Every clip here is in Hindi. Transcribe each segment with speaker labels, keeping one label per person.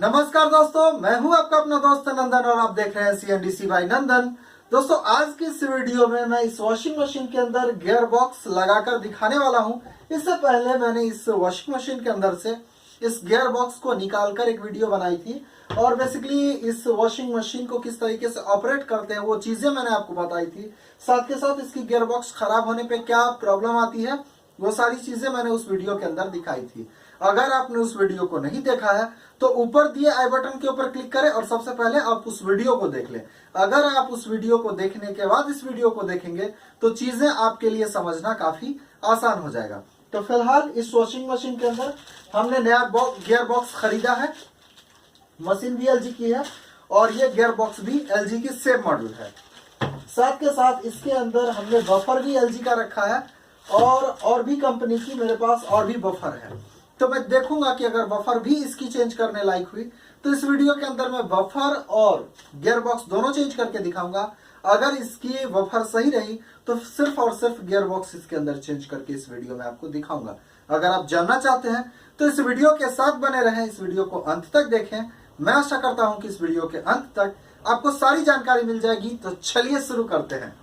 Speaker 1: नमस्कार दोस्तों, मैं हूं आपका अपना दोस्त नंदन और आप देख रहे हैं CNDC बाय नंदन। दोस्तों, आज की इस वीडियो में मैं इस वॉशिंग मशीन के अंदर गियर बॉक्स लगाकर दिखाने वाला हूं। इससे पहले मैंने इस वॉशिंग मशीन के अंदर से इस गियर बॉक्स को निकालकर एक वीडियो बनाई थी और बेसिकली इस वॉशिंग मशीन को किस तरीके से ऑपरेट करते हैं वो चीजें मैंने आपको बताई थी। साथ के साथ इसकी गियर बॉक्स खराब होने पे क्या प्रॉब्लम आती है वो सारी चीजें मैंने उस वीडियो के अंदर दिखाई थी। अगर आपने उस वीडियो को नहीं देखा है तो ऊपर दिए आई बटन के ऊपर क्लिक करें और सबसे पहले आप उस वीडियो को देख लें। अगर आप उस वीडियो को देखने के बाद इस वीडियो को देखेंगे तो चीजें आपके लिए समझना काफी आसान हो जाएगा। तो फिलहाल इस वॉशिंग मशीन के अंदर हमने नया गियर बॉक्स खरीदा है। मशीन भी LG की है और ये गियर बॉक्स भी LG की सेम मॉडल है। साथ के साथ इसके अंदर हमने बफर भी LG का रखा है और भी कंपनी की मेरे पास और भी बफर है। तो मैं देखूंगा कि अगर बफर भी इसकी चेंज करने लायक हुई तो इस वीडियो के अंदर मैं बफर और गियर बॉक्स दोनों चेंज करके दिखाऊंगा। अगर इसकी बफर सही रही तो सिर्फ और सिर्फ गियर बॉक्स इसके अंदर चेंज करके इस वीडियो में आपको दिखाऊंगा। अगर आप जानना चाहते हैं तो इस वीडियो के साथ बने रहें, इस वीडियो को अंत तक देखें। मैं आशा करता हूं कि इस वीडियो के अंत तक आपको सारी जानकारी मिल जाएगी। तो चलिए शुरू करते हैं।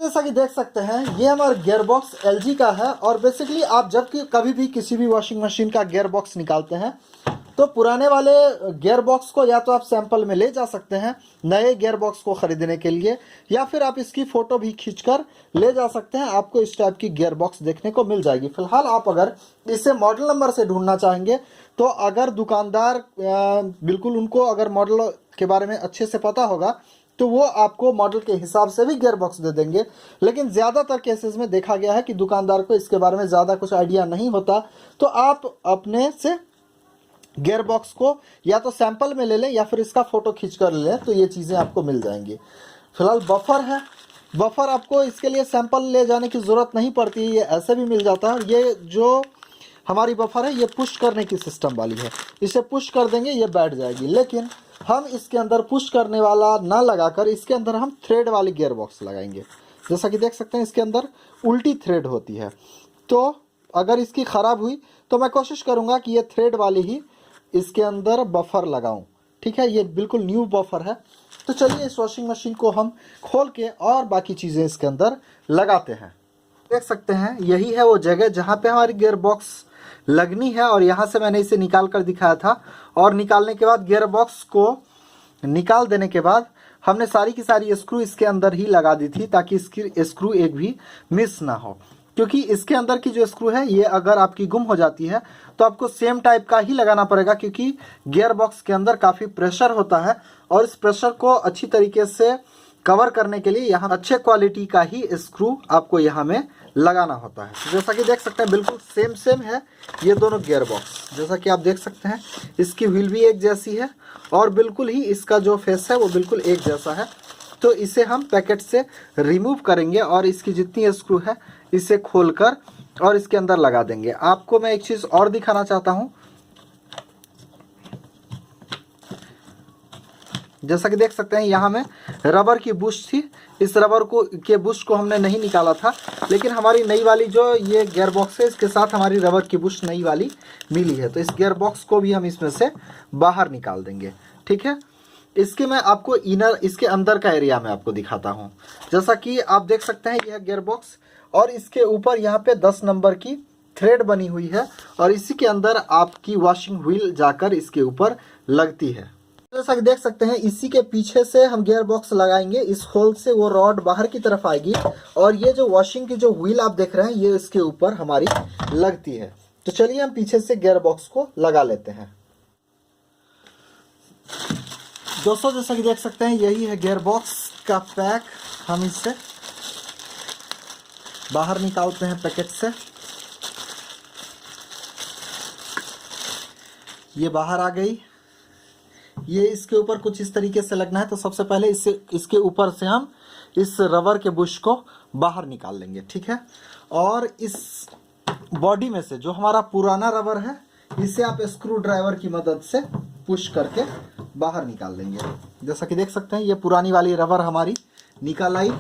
Speaker 1: जैसा कि देख सकते हैं ये हमारा गियर बॉक्स LG का है और बेसिकली आप जब कभी भी किसी भी वॉशिंग मशीन का गियर बॉक्स निकालते हैं तो पुराने वाले गियर बॉक्स को या तो आप सैंपल में ले जा सकते हैं नए गियर बॉक्स को खरीदने के लिए, या फिर आप इसकी फोटो भी खींचकर ले जा सकते हैं। आपको इस टाइप की गियर बॉक्स देखने को मिल जाएगी। फिलहाल आप अगर इसे मॉडल नंबर से ढूंढना चाहेंगे तो अगर दुकानदार बिल्कुल उनको अगर मॉडल के बारे में अच्छे से पता होगा तो वो आपको मॉडल के हिसाब से भी गियर बॉक्स दे देंगे। लेकिन ज़्यादातर केसेस में देखा गया है कि दुकानदार को इसके बारे में ज़्यादा कुछ आइडिया नहीं होता, तो आप अपने से गियर बॉक्स को या तो सैंपल में ले लें या फिर इसका फ़ोटो खींच कर ले लें, तो ये चीज़ें आपको मिल जाएंगी। फिलहाल बफर है, बफर आपको इसके लिए सैंपल ले जाने की ज़रूरत नहीं पड़ती, ये ऐसे भी मिल जाता है। ये जो हमारी बफर है ये पुश करने की सिस्टम वाली है, इसे पुश कर देंगे ये बैठ जाएगी। लेकिन हम इसके अंदर पुश करने वाला ना लगाकर इसके अंदर हम थ्रेड वाली गियर बॉक्स लगाएंगे। जैसा कि देख सकते हैं इसके अंदर उल्टी थ्रेड होती है, तो अगर इसकी ख़राब हुई तो मैं कोशिश करूँगा कि ये थ्रेड वाली ही इसके अंदर बफर लगाऊँ। ठीक है, ये बिल्कुल न्यू बफर है। तो चलिए इस वॉशिंग मशीन को हम खोल के और बाकी चीज़ें इसके अंदर लगाते हैं। देख सकते हैं यही है वो जगह जहाँ पे हमारी गियर बॉक्स लगनी है और यहाँ से मैंने इसे निकाल कर दिखाया था। और निकालने के बाद गियर बॉक्स को निकाल देने के बाद हमने सारी की सारी स्क्रू इसके अंदर ही लगा दी थी ताकि इसकी स्क्रू एक भी मिस ना हो, क्योंकि इसके अंदर की जो स्क्रू है ये अगर आपकी गुम हो जाती है तो आपको सेम टाइप का ही लगाना पड़ेगा, क्योंकि गियर बॉक्स के अंदर काफ़ी प्रेशर होता है और इस प्रेशर को अच्छी तरीके से कवर करने के लिए यहाँ अच्छे क्वालिटी का ही स्क्रू आपको यहाँ में लगाना होता है। जैसा कि देख सकते हैं बिल्कुल सेम है ये दोनों गियर बॉक्स। जैसा कि आप देख सकते हैं इसकी व्हील भी एक जैसी है और बिल्कुल ही इसका जो फेस है वो बिल्कुल एक जैसा है। तो इसे हम पैकेट से रिमूव करेंगे और इसकी जितनी स्क्रू है इसे खोलकर और इसके अंदर लगा देंगे। आपको मैं एक चीज़ और दिखाना चाहता हूँ। जैसा कि देख सकते हैं यहाँ में रबर की बुश थी, इस रबर के बुश को हमने नहीं निकाला था, लेकिन हमारी नई वाली जो ये गियर बॉक्स है इसके साथ हमारी रबर की बुश नई वाली मिली है। तो इस गियर बॉक्स को भी हम इसमें से बाहर निकाल देंगे। ठीक है, इसके मैं आपको इसके अंदर का एरिया में आपको दिखाता हूँ। जैसा कि आप देख सकते हैं यह गियर बॉक्स और इसके ऊपर यहाँ पे 10 नंबर की थ्रेड बनी हुई है और इसी के अंदर आपकी वॉशिंग व्हील जाकर इसके ऊपर लगती है। जैसा कि देख सकते हैं इसी के पीछे से हम गियर बॉक्स लगाएंगे, इस होल से वो रॉड बाहर की तरफ आएगी और ये जो वॉशिंग की जो व्हील आप देख रहे हैं ये इसके ऊपर हमारी लगती है। तो चलिए हम पीछे से गियर बॉक्स को लगा लेते हैं। दोस्तों जैसा कि देख सकते हैं यही है गियर बॉक्स का पैक। हम इससे बाहर निकालते हैं पैकेट से। ये बाहर आ गई। ये इसके ऊपर कुछ इस तरीके से लगना है। तो सबसे पहले इसके ऊपर से हम इस रबर के बुश को बाहर निकाल लेंगे। ठीक है, और इस बॉडी में से जो हमारा पुराना रबर है इसे आप स्क्रू ड्राइवर की मदद से पुश करके बाहर निकाल लेंगे। जैसा कि देख सकते हैं ये पुरानी वाली रबर हमारी निकाल आई।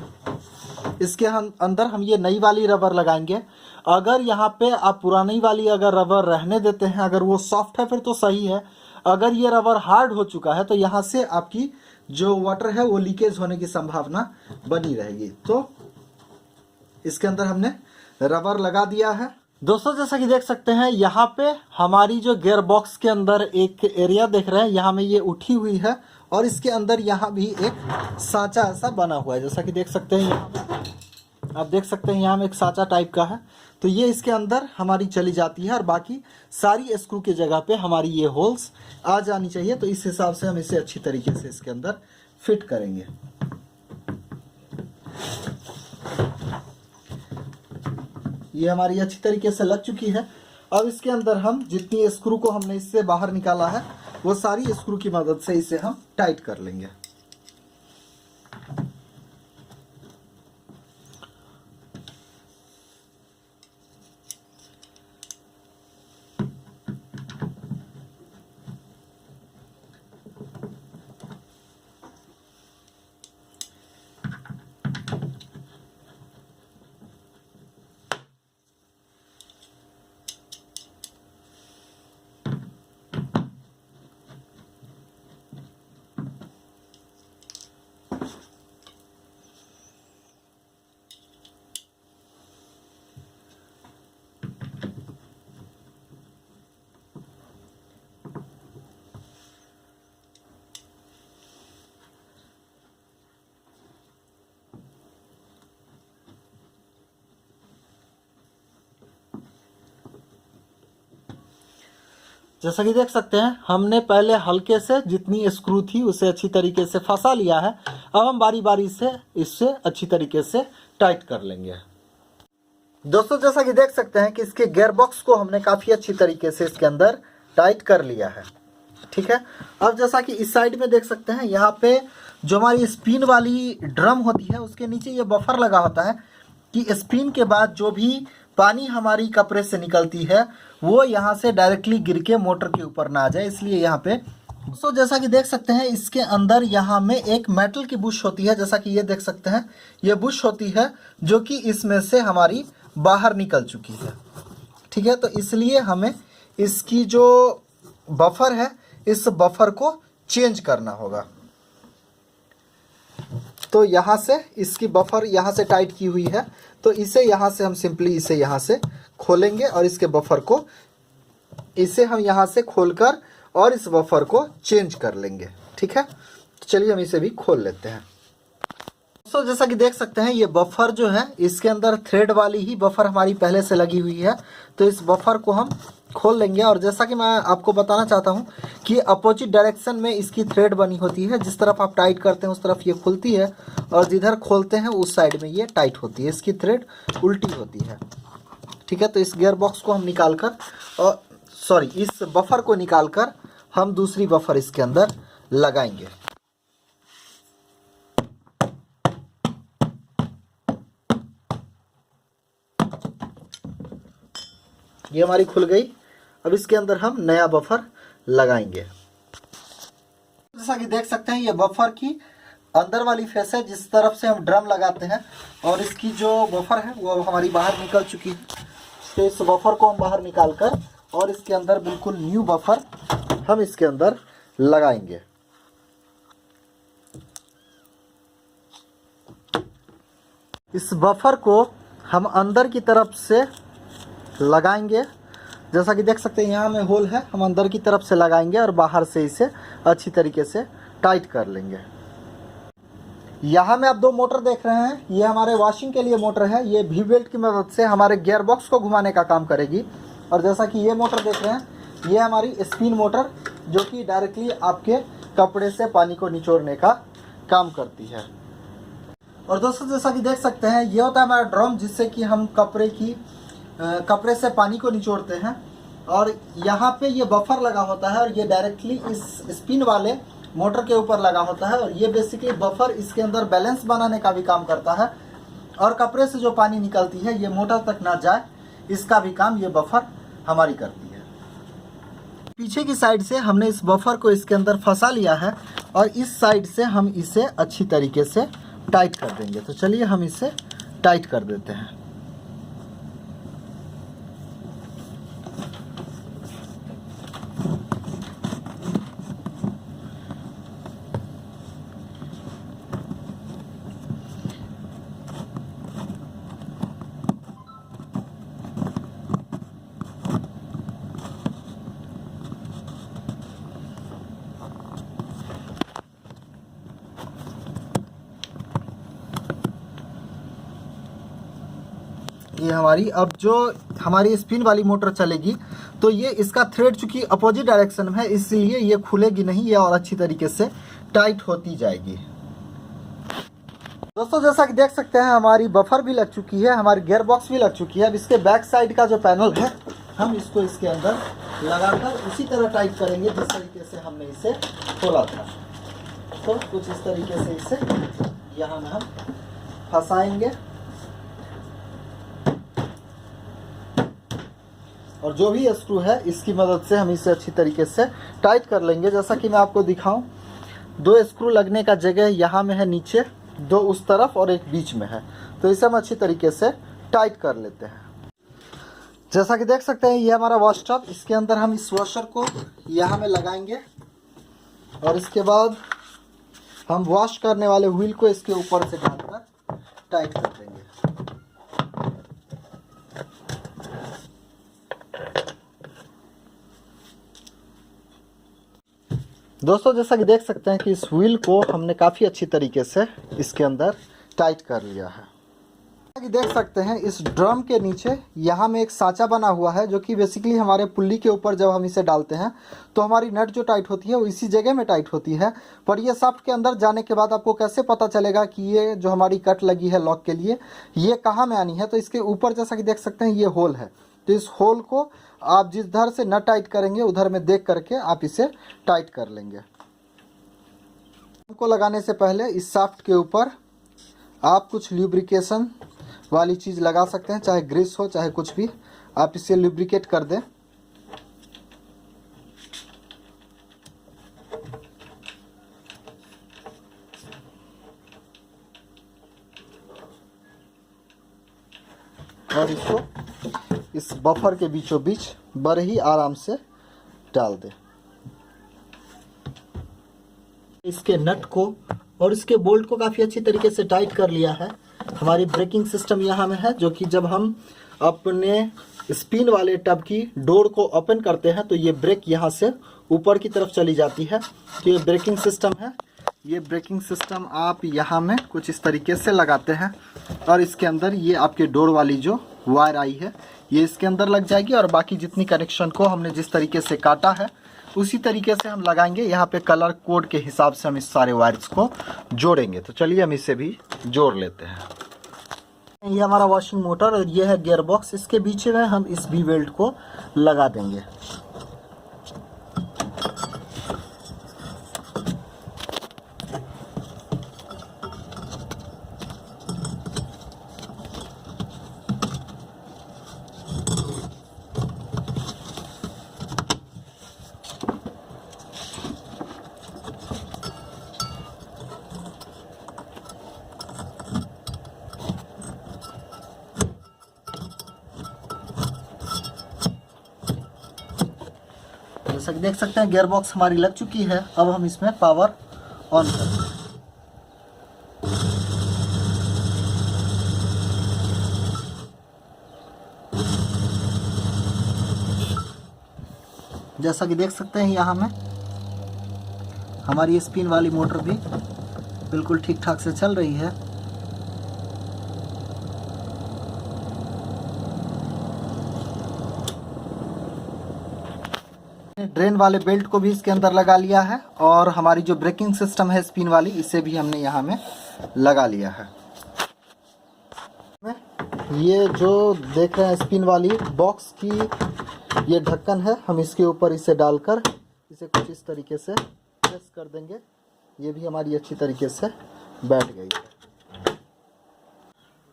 Speaker 1: इसके अंदर हम ये नई वाली रबर लगाएंगे। अगर यहाँ पे आप पुरानी वाली अगर रबर रहने देते हैं, अगर वो सॉफ्ट है फिर तो सही है। अगर ये रबर हार्ड हो चुका है तो यहाँ से आपकी जो वाटर है वो लीकेज होने की संभावना बनी रहेगी। तो इसके अंदर हमने रबर लगा दिया है। दोस्तों जैसा कि देख सकते हैं यहाँ पे हमारी जो गियर बॉक्स के अंदर एक एरिया देख रहे हैं, यहाँ में ये उठी हुई है और इसके अंदर यहाँ भी एक सांचा ऐसा बना हुआ है। जैसा कि देख सकते हैं यहाँ आप देख सकते हैं यहाँ में एक सांचा टाइप का है। तो ये इसके अंदर हमारी चली जाती है और बाकी सारी स्क्रू की जगह पे हमारी ये होल्स आ जानी चाहिए। तो इस हिसाब से हम इसे अच्छी तरीके से इसके अंदर फिट करेंगे। ये हमारी अच्छी तरीके से लग चुकी है। अब इसके अंदर हम जितनी स्क्रू को हमने इससे बाहर निकाला है वो सारी स्क्रू की मदद से इसे हम टाइट कर लेंगे। जैसा कि देख सकते हैं हमने पहले हल्के से जितनी स्क्रू थी उसे अच्छी तरीके से फंसा लिया है। अब हम बारी बारी से इससे अच्छी तरीके से टाइट कर लेंगे। दोस्तों जैसा कि देख सकते हैं कि इसके गियर बॉक्स को हमने काफ़ी अच्छी तरीके से इसके अंदर टाइट कर लिया है। ठीक है, अब जैसा कि इस साइड में देख सकते हैं यहाँ पे जो हमारी स्पिन वाली ड्रम होती है उसके नीचे ये बफर लगा होता है कि स्पिन के बाद जो भी पानी हमारी कपड़े से निकलती है वो यहाँ से डायरेक्टली गिर के मोटर के ऊपर ना आ जाए, इसलिए यहाँ पे। तो जैसा कि देख सकते हैं इसके अंदर यहाँ में एक मेटल की बुश होती है। जैसा कि ये देख सकते हैं ये बुश होती है जो कि इसमें से हमारी बाहर निकल चुकी है। ठीक है, तो इसलिए हमें इसकी जो बफर है इस बफर को चेंज करना होगा। तो यहाँ से इसकी बफर यहाँ से टाइट की हुई है, तो इसे यहाँ से हम सिंपली इसे यहाँ से खोलेंगे और इसके बफर को इसे हम यहाँ से खोलकर और इस बफर को चेंज कर लेंगे। ठीक है, तो चलिए हम इसे भी खोल लेते हैं। तो जैसा कि देख सकते हैं ये बफर जो है इसके अंदर थ्रेड वाली ही बफर हमारी पहले से लगी हुई है, तो इस बफर को हम खोल लेंगे। और जैसा कि मैं आपको बताना चाहता हूँ कि अपोजिट डायरेक्शन में इसकी थ्रेड बनी होती है। जिस तरफ आप टाइट करते हैं उस तरफ ये खुलती है और जिधर खोलते हैं उस साइड में ये टाइट होती है। इसकी थ्रेड उल्टी होती है। ठीक है, तो इस गियर बॉक्स को हम निकाल कर और इस बफर को निकाल कर हम दूसरी बफर इसके अंदर लगाएंगे। ये हमारी खुल गई। अब इसके अंदर हम नया बफर लगाएंगे। जैसा कि देख सकते हैं ये बफर की अंदर वाली फेस है जिस तरफ से हम ड्रम लगाते हैं, और इसकी जो बफर है वो हमारी बाहर निकल चुकी है। तो इस बफर को हम बाहर निकाल कर और इसके अंदर बिल्कुल न्यू बफर हम इसके अंदर लगाएंगे। इस बफर को हम अंदर की तरफ से लगाएंगे। जैसा कि देख सकते हैं यहाँ में होल है, हम अंदर की तरफ से लगाएंगे और बाहर से इसे अच्छी तरीके से टाइट कर लेंगे। यहाँ में आप दो मोटर देख रहे हैं, ये हमारे वॉशिंग के लिए मोटर है। ये वी बेल्ट की मदद से हमारे गियर बॉक्स को घुमाने का काम करेगी। और जैसा कि ये मोटर देख रहे हैं ये हमारी स्पिन मोटर जो कि डायरेक्टली आपके कपड़े से पानी को निचोड़ने का काम करती है। और दोस्तों जैसा कि देख सकते हैं ये होता है हमारा ड्रम जिससे कि हम कपड़े से पानी को निचोड़ते हैं। और यहाँ पे ये बफर लगा होता है और ये डायरेक्टली इस स्पिन वाले मोटर के ऊपर लगा होता है। और ये बेसिकली बफर इसके अंदर बैलेंस बनाने का भी काम करता है, और कपड़े से जो पानी निकलती है ये मोटर तक ना जाए इसका भी काम ये बफर हमारी करती है। पीछे की साइड से हमने इस बफर को इसके अंदर फंसा लिया है और इस साइड से हम इसे अच्छी तरीके से टाइट कर देंगे। तो चलिए हम इसे टाइट कर देते हैं। ये हमारी अब जो हमारी स्पिन वाली मोटर चलेगी तो ये इसका थ्रेड चूंकि अपोजिट डायरेक्शन में है इसलिए ये खुलेगी नहीं, ये और अच्छी तरीके से टाइट होती जाएगी। दोस्तों जैसा कि देख सकते हैं हमारी बफर भी लग चुकी है, हमारी गियर बॉक्स भी लग चुकी है। अब इसके बैक साइड का जो पैनल है हम इसको इसके अंदर लगाकर उसी तरह टाइट करेंगे जिस तरीके से हमने इसे खोला था। तो कुछ इस तरीके से इसे यहाँ में हम फंसाएंगे और जो भी स्क्रू है इसकी मदद से हम इसे अच्छी तरीके से टाइट कर लेंगे। जैसा कि मैं आपको दिखाऊं, 2 स्क्रू लगने का जगह यहाँ में है नीचे, 2 उस तरफ और एक बीच में है, तो इसे हम अच्छी तरीके से टाइट कर लेते हैं। जैसा कि देख सकते हैं ये हमारा वॉश टब, इसके अंदर हम इस वॉशर को यहाँ में लगाएंगे और इसके बाद हम वॉश करने वाले व्हील को इसके ऊपर से डालकर टाइट कर देंगे। दोस्तों जैसा कि देख सकते हैं कि इस व्हील को हमने काफ़ी अच्छी तरीके से इसके अंदर टाइट कर लिया है। जैसा कि देख सकते हैं इस ड्रम के नीचे यहाँ में एक सांचा बना हुआ है जो कि बेसिकली हमारे पुल्ली के ऊपर जब हम इसे डालते हैं तो हमारी नट जो टाइट होती है वो इसी जगह में टाइट होती है। पर ये शाफ्ट के अंदर जाने के बाद आपको कैसे पता चलेगा कि ये जो हमारी कट लगी है लॉक के लिए ये कहाँ में आनी है, तो इसके ऊपर जैसा कि देख सकते हैं ये होल है, तो इस होल को आप जिधर से नट टाइट करेंगे उधर में देख करके आप इसे टाइट कर लेंगे। को लगाने से पहले इस शाफ्ट के ऊपर आप कुछ ल्यूब्रिकेशन वाली चीज़ लगा सकते हैं, चाहे ग्रीस हो चाहे कुछ भी, आप इसे लुब्रिकेट कर दें। और इसको इस बफर के बीचों बीच बड़े ही आराम से डाल दें। इसके नट को और इसके बोल्ट को काफ़ी अच्छी तरीके से टाइट कर लिया है। हमारी ब्रेकिंग सिस्टम यहाँ में है जो कि जब हम अपने स्पिन वाले टब की डोर को ओपन करते हैं तो ये ब्रेक यहाँ से ऊपर की तरफ चली जाती है। तो ये ब्रेकिंग सिस्टम है। ये ब्रेकिंग सिस्टम आप यहाँ में कुछ इस तरीके से लगाते हैं और इसके अंदर ये आपके डोर वाली जो वायर आई है ये इसके अंदर लग जाएगी और बाकी जितनी कनेक्शन को हमने जिस तरीके से काटा है उसी तरीके से हम लगाएंगे। यहाँ पे कलर कोड के हिसाब से हम इस सारे वायर्स को जोड़ेंगे। तो चलिए हम इसे भी जोड़ लेते हैं। ये हमारा वॉशिंग मोटर और ये है गियर बॉक्स, इसके बीच में हम इस वी बेल्ट को लगा देंगे। जैसा कि देख सकते हैं गियर बॉक्स हमारी लग चुकी है। अब हम इसमें पावर ऑन करेंगे। जैसा कि देख सकते हैं यहाँ में हमारी स्पिन वाली मोटर भी बिल्कुल ठीक ठाक से चल रही है। ड्रेन वाले बेल्ट को भी इसके अंदर लगा लिया है और हमारी जो ब्रेकिंग सिस्टम है स्पिन वाली इसे भी हमने यहाँ में लगा लिया है। ये जो देख रहे हैं स्पिन वाली बॉक्स की ये ढक्कन है, हम इसके ऊपर इसे डालकर इसे कुछ इस तरीके से प्रेस कर देंगे। ये भी हमारी अच्छी तरीके से बैठ गई है।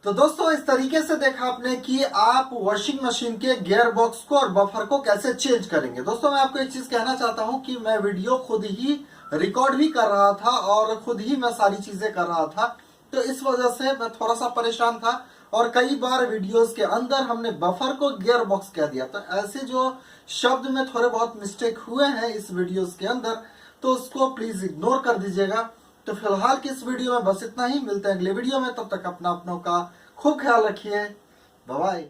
Speaker 1: तो दोस्तों इस तरीके से देखा आपने कि आप वॉशिंग मशीन के गियर बॉक्स को और बफर को कैसे चेंज करेंगे। दोस्तों मैं आपको एक चीज कहना चाहता हूं कि मैं वीडियो खुद ही रिकॉर्ड भी कर रहा था और खुद ही मैं सारी चीजें कर रहा था, तो इस वजह से मैं थोड़ा सा परेशान था और कई बार वीडियोस के अंदर हमने बफर को गियर बॉक्स कह दिया। तो ऐसे जो शब्द में थोड़े बहुत मिस्टेक हुए हैं इस वीडियोस के अंदर, तो उसको प्लीज इग्नोर कर दीजिएगा। तो फिलहाल की इस वीडियो में बस इतना ही। मिलते हैं अगले वीडियो में, तब तक अपनों का खूब ख्याल रखिए। Bye bye.